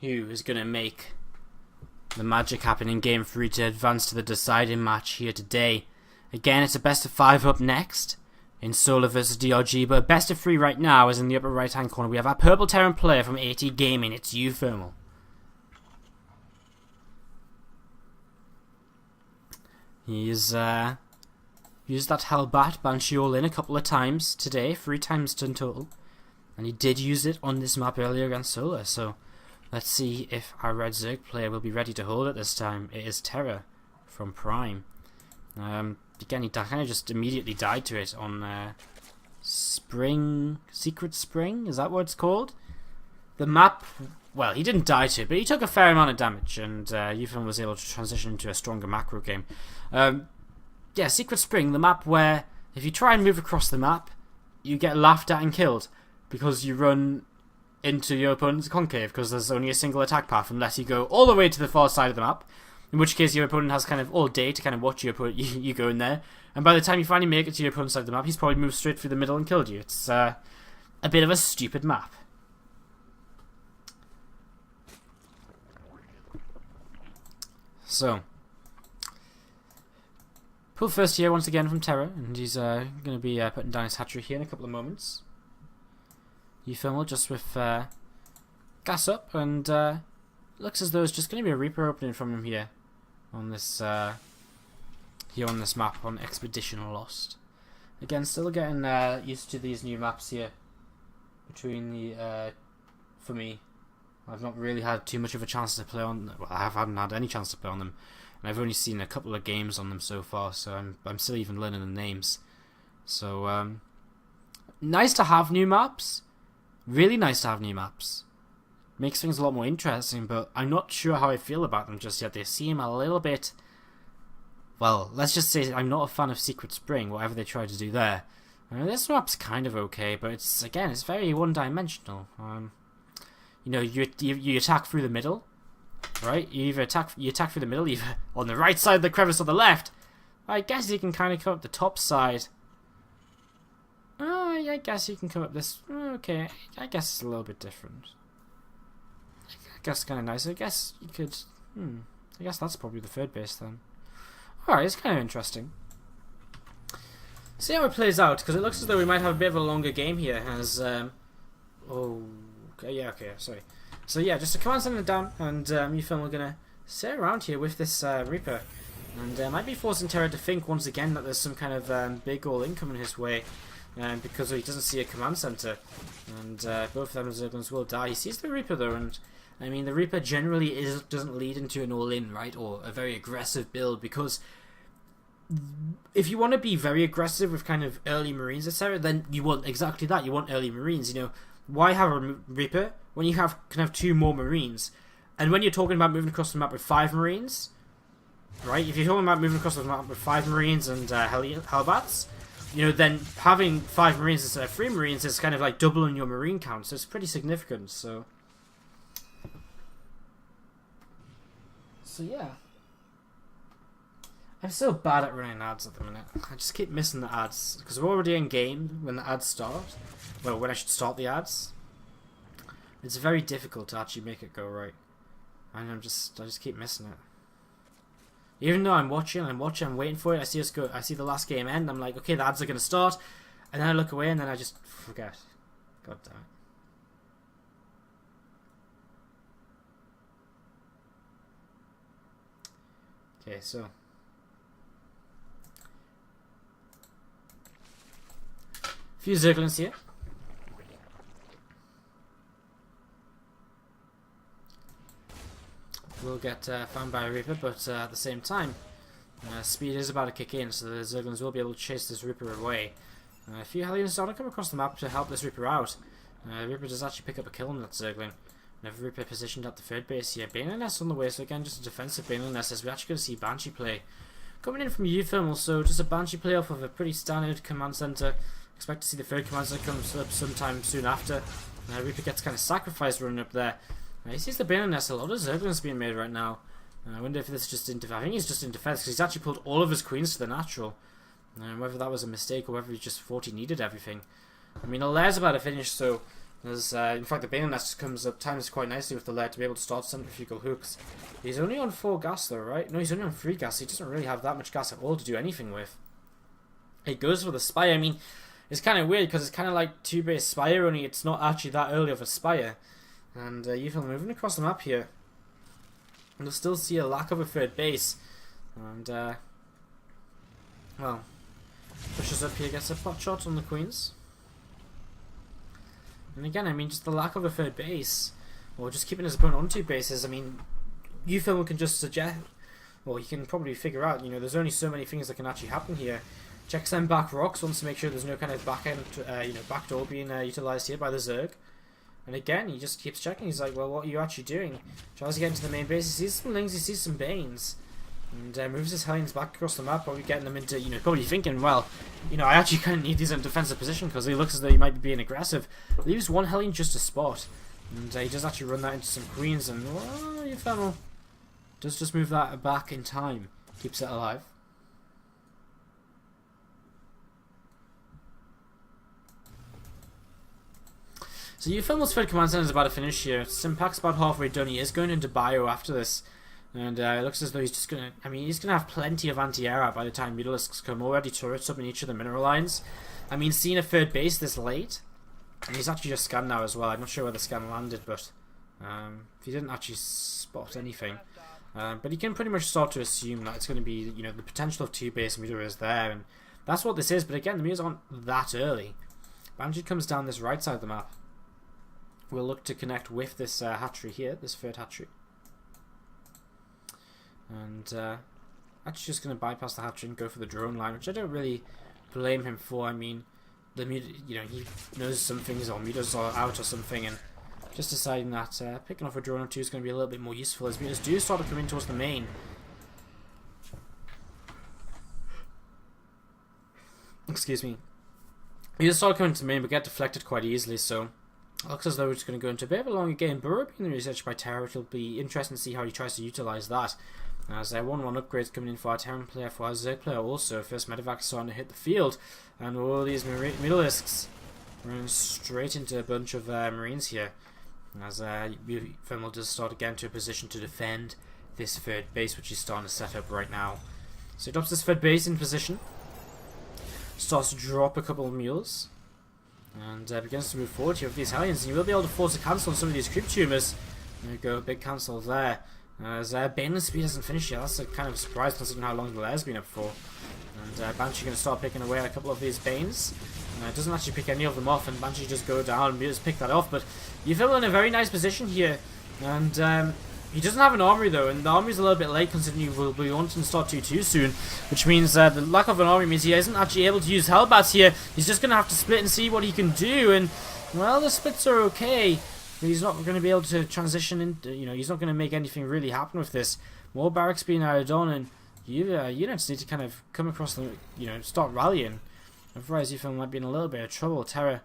who is going to make the magic happen in Game 3 to advance to the deciding match here today. Again, it's a best of 5 up next in Solar versus DRG, but a best of 3 right now is in the upper right hand corner. We have our purple Terran player from AT Gaming. It's uThermal. He's used that Hellbat Banshee all in a couple of times today, 3 times in total, and he did use it on this map earlier against Solar, so let's see if our red Zerg player will be ready to hold it this time. It is Terra from Prime. Again, he kind of just immediately died to it on Secret Spring, is that what it's called? The map, well, he didn't die to it, but he took a fair amount of damage, and uThermal was able to transition into a stronger macro game. Yeah, Secret Spring, the map where if you try and move across the map, you get laughed at and killed because you run into your opponent's concave because there's only a single attack path unless you go all the way to the far side of the map, in which case your opponent has kind of all day to kind of watch your opponent, you go in there, and by the time you finally make it to your opponent's side of the map, he's probably moved straight through the middle and killed you. It's a bit of a stupid map. So, pull first here once again from Terra, and he's going to be putting down his hatchery here in a couple of moments. uThermal just with gas up, and looks as though it's just going to be a Reaper opening from him here on this map on Expedition Lost. Again, still getting used to these new maps here. Between the for me, I've not really had too much of a chance to play on. Well, I haven't had any chance to play on them, and I've only seen a couple of games on them so far. So I'm still even learning the names. So nice to have new maps. Really nice to have new maps. Makes things a lot more interesting, but I'm not sure how I feel about them just yet. They seem a little bit... Well, let's just say I'm not a fan of Secret Spring, whatever they try to do there. This map's kind of okay, but it's very one-dimensional. You know, you attack through the middle, right? You attack through the middle, either on the right side of the crevice or the left. I guess you can kind of come up the top side. I guess you can come up this... Okay, I guess it's a little bit different. I guess it's kind of nice. I guess you could... I guess that's probably the third base then. Alright, it's kind of interesting. See how it plays out, because it looks as though we might have a bit of a longer game here as... okay, sorry. So yeah, just a command center down, and uThermal are going to sit around here with this Reaper. And might be forcing Terra to think once again that there's some kind of big all-in coming his way. Because he doesn't see a command center, and both of them Zerglings will die. He sees the Reaper though, and I mean the Reaper generally doesn't lead into an all-in, right, or a very aggressive build, because if you want to be very aggressive with kind of early Marines, etc., then you want exactly that. You want early Marines. You know, why have a Reaper when you can have 2 more Marines? And when you're talking about moving across the map with 5 Marines, right? If you're talking about moving across the map with 5 Marines and Hellbats, you know, then having 5 Marines instead of 3 Marines is kind of like doubling your Marine count, so it's pretty significant, so yeah. I'm so bad at running ads at the minute. I just keep missing the ads, because we're already in game when the ads start. Well, when I should start the ads. It's very difficult to actually make it go right. And I just keep missing it. Even though I'm watching, I'm waiting for it. I see the last game end. I'm like, okay, the ads are going to start, and then I look away, and then I just forget. God damn it. Okay, so a few Zerglings here. Will get found by a Reaper, but at the same time, speed is about to kick in, so the Zerglings will be able to chase this Reaper away. A few Hellions start to come across the map to help this Reaper out. Reaper does actually pick up a kill on that Zergling. Another Reaper positioned at the third base here. Baneling Nest on the way, so again, just a defensive Baneling Nest, as we actually going to see Banshee play. Coming in from uThermal, so just a Banshee play off of a pretty standard command center. Expect to see the third command center come up sometime soon after. Reaper gets kind of sacrificed running up there. He sees the Baneling Nest. A lot of Zerglings being made right now. I wonder if this is just in defense. I think he's just in defense, because he's actually pulled all of his queens to the natural. Whether that was a mistake or whether he just thought he needed everything. I mean, Alaire's about to finish, so There's, in fact, the Baneling nest comes up times quite nicely with the lead to be able to start centrifugal hooks. He's only on 4 gas though, right? No, he's only on 3 gas. He doesn't really have that much gas at all to do anything with. He goes for the Spire. I mean, it's kind of weird because it's kind of like 2-base Spire, only it's not actually that early of a Spire. And uThermal moving across the map here. And you'll still see a lack of a 3rd base. And, well, pushes up here, gets a pot shot on the Queens. And again, I mean, just the lack of a 3rd base, or just keeping his opponent on 2 bases. I mean, uThermal can just suggest, well, he can probably figure out, you know, there's only so many things that can actually happen here. Checks them back rocks, wants to make sure there's no kind of back end, backdoor being utilised here by the Zerg. And again, he just keeps checking. He's like, well, what are you actually doing? Tries to get into the main base. He sees some Lings, he sees some Banes. And moves his Hellions back across the map, probably getting them into, you know, probably thinking, well, you know, I actually kind of need these in defensive position because he looks as though he might be being aggressive. Leaves 1 Hellion just to spot. And he does actually run that into some Queens, and, well, uThermal does just move that back in time. Keeps it alive. So uThermal's 3rd command center is about to finish here. Simpact's about halfway done. He is going into bio after this. And it looks as though he's just going to... I mean, he's going to have plenty of anti-air out by the time Mutalisks come. Already turrets up in each of the mineral lines. I mean, seeing a 3rd base this late... And he's actually just scanned now as well. I'm not sure where the scan landed, but... he didn't actually spot anything. But he can pretty much start to assume that it's going to be... You know, the potential of 2 base meter is there. And that's what this is. But again, the meters aren't that early. Banshee comes down this right side of the map. We'll look to connect with this hatchery here. This 3rd hatchery. And actually just going to bypass the hatchery and go for the drone line, which I don't really blame him for. I mean, the you know, he knows some things or meters are out or something, and just deciding that picking off a drone or 2 is going to be a little bit more useful as meters do start to come in towards the main. Excuse me. Meters start coming to the main, but get deflected quite easily, so it looks as though it's going to go into a bit of a longer game. Burrow being researched by Terra, it'll be interesting to see how he tries to utilise that. As 1-1 upgrades coming in for our Terran player, for our Zerg player also. First medevac starting to hit the field. And all these Mutalisks running straight into a bunch of Marines here. As uThermal does start again to a position to defend this 3rd base, which he's starting to set up right now. So he drops this 3rd base in position. Starts to drop a couple of mules. And begins to move forward here with these Hellions. And you will be able to force a cancel on some of these creep tumors. There we go, big cancel there. As Baneling speed hasn't finished yet. That's a kind of surprise considering how long the lair's been up for. And Banshee going to start picking away at a couple of these Banes. Doesn't actually pick any of them off, and Banshee just go down and just pick that off. But uThermal in a very nice position here. And he doesn't have an armory though, and the armory's a little bit late considering you will be wanting to start too soon. Which means the lack of an armory means he isn't actually able to use Hellbats here. He's just going to have to split and see what he can do. And, well, the splits are okay. He's not going to be able to transition into, you know, he's not going to make anything really happen with this. More barracks being added on, and units need to kind of come across the, you know, start rallying. Otherwise, uThermal might be in a little bit of trouble. Terra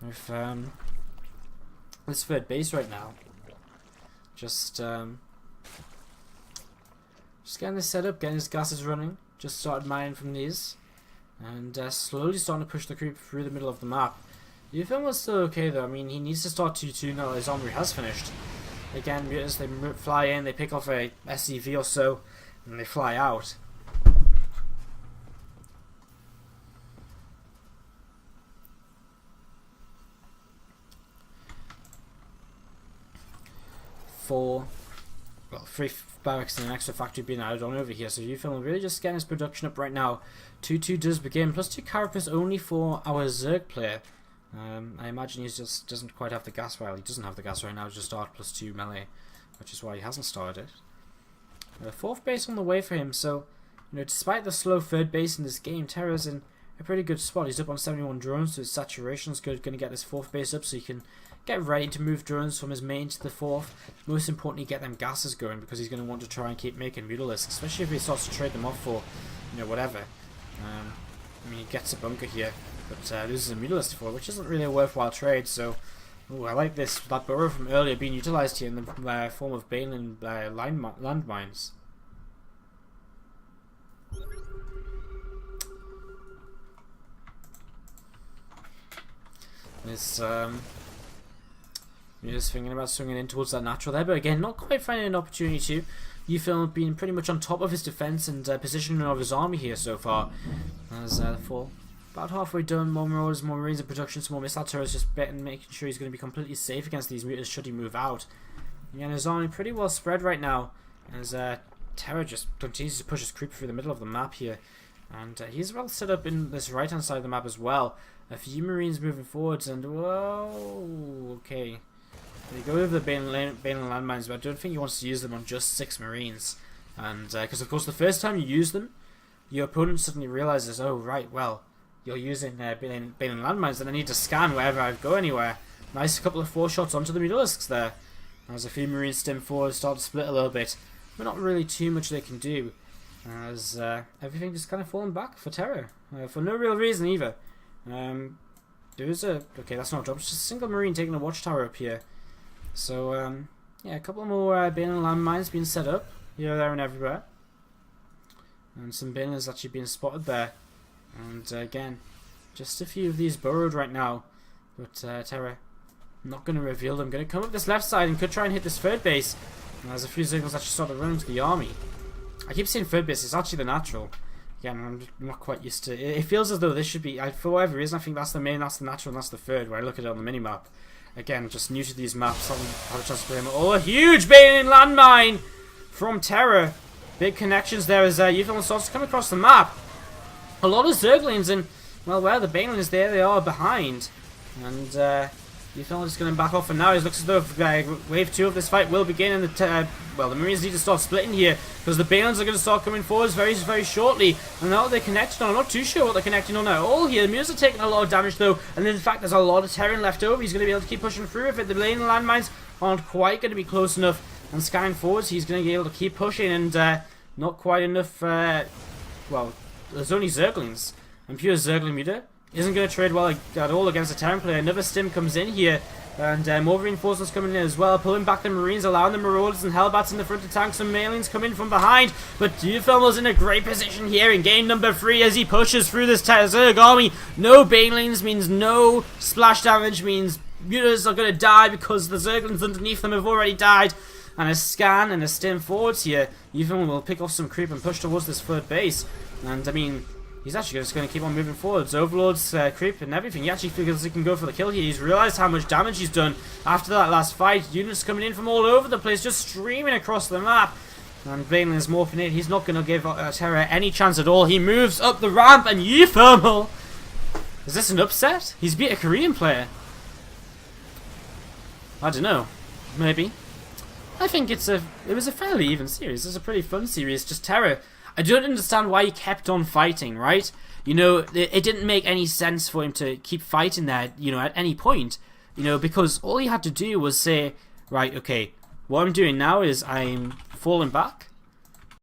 with this 3rd base right now. Just getting this set up, getting his gases running. Just started mining from these, and slowly starting to push the creep through the middle of the map. uThermal's still okay though. I mean, he needs to start 2-2 now that his armory has finished. Again, mutants, they fly in, they pick off a SCV or so, and they fly out. Three barracks and an extra factory being added on over here. So uThermal really just getting his production up right now. 2-2 does begin. Plus 2 carapace only for our Zerg player. I imagine he just doesn't quite have the gas file. He doesn't have the gas right now. Just start plus 2 melee, which is why he hasn't started it. 4th base on the way for him. So, you know, despite the slow 3rd base in this game, Terra's in a pretty good spot. He's up on 71 drones, so his saturation's good. Going to get this 4th base up so he can get ready to move drones from his main to the 4th. Most importantly, get them gases going because he's going to want to try and keep making Mutalisks, especially if he starts to trade them off for, you know, whatever. I mean, he gets a bunker here, but loses a Mutalisk for, which isn't really a worthwhile trade. So, ooh, I like this, that burrow from earlier being utilised here in the form of Baneling landmines. This You're just thinking about swinging in towards that natural there, but again, not quite finding an opportunity to. uThermal being pretty much on top of his defense and positioning of his army here so far. As for about halfway done, more Marauders, more Marines in production, some more missile turrets, just betting, making sure he's going to be completely safe against these mutas should he move out. Again, his army pretty well spread right now, as Terror just continues to push his creep through the middle of the map here. And he's well set up in this right hand side of the map as well. A few Marines moving forwards, and whoa, okay. They go over the Baneland landmines, but I don't think he wants to use them on just 6 Marines. And because of course the first time you use them, your opponent suddenly realizes, oh right, well, you're using Baneland landmines, and I need to scan wherever I go anywhere. Nice couple of 4 shots onto the Mutalisks there. As a few Marines stem forward, start to split a little bit, but not really too much they can do. As everything just kind of falling back for Terror, for no real reason either. There's a okay, that's not a drop. It's just a single Marine taking a watchtower up here. So yeah, a couple more Baneland landmines being set up here, there, and everywhere, and some Banelands actually being spotted there. And again, just a few of these burrowed right now, but Terror not going to reveal them. Going to come up this left side and could try and hit this third base. And there's a few Zerglings actually started running to the army. I keep saying third base, it's actually the natural. Again, I'm not quite used to it. It feels as though this should be, for whatever reason, I think that's the main, that's the natural, and that's the third, where I look at it on the minimap. Again, just new to these maps, haven't had a chance to play them. Oh, a huge Baneland landmine from Terror. Big connections there as uThermal starts to come across the map. A lot of Zerglings, and, well, where the Baneland is there, they are behind. And uThermal is going to back off, and now it looks as though wave 2 of this fight will begin, and the Marines need to start splitting here, because the Banelands are going to start coming forwards very, very shortly. And now they're connected on. I'm not too sure what they're connecting on at all here. The Mutas are taking a lot of damage though, and in fact there's a lot of terrain left over. He's going to be able to keep pushing through if the Baneland landmines aren't quite going to be close enough. And scanning forwards, he's going to be able to keep pushing, and not quite enough, well, there's only Zerglings, and pure Zergling Muta isn't going to trade well at all against a Terran player. Another stim comes in here, and more reinforcements coming in as well, pulling back the Marines, allowing the Marauders and Hellbats in the front to tank some Mailings coming from behind. But uThermal's in a great position here in game number 3 as he pushes through this Zerg army. No Banelings means no splash damage, means Mutas are going to die because the Zerglings underneath them have already died. And a scan and a stim forwards here. uThermal will pick off some creep and push towards this third base. And I mean, he's actually just going to keep on moving forwards. Overlord's creep and everything. He actually figures he can go for the kill here. He's realised how much damage he's done after that last fight. Units coming in from all over the place, just streaming across the map. And Baneland is morphing in. He's not going to give Terror any chance at all. He moves up the ramp, and uThermal! Is this an upset? He's beat a Korean player. I don't know. Maybe. I think it was a fairly even series. It's a pretty fun series. Just Terror, I don't understand why he kept on fighting, right? You know, it didn't make any sense for him to keep fighting there, you know, at any point. You know, because all he had to do was say, right, okay, what I'm doing now is I'm falling back.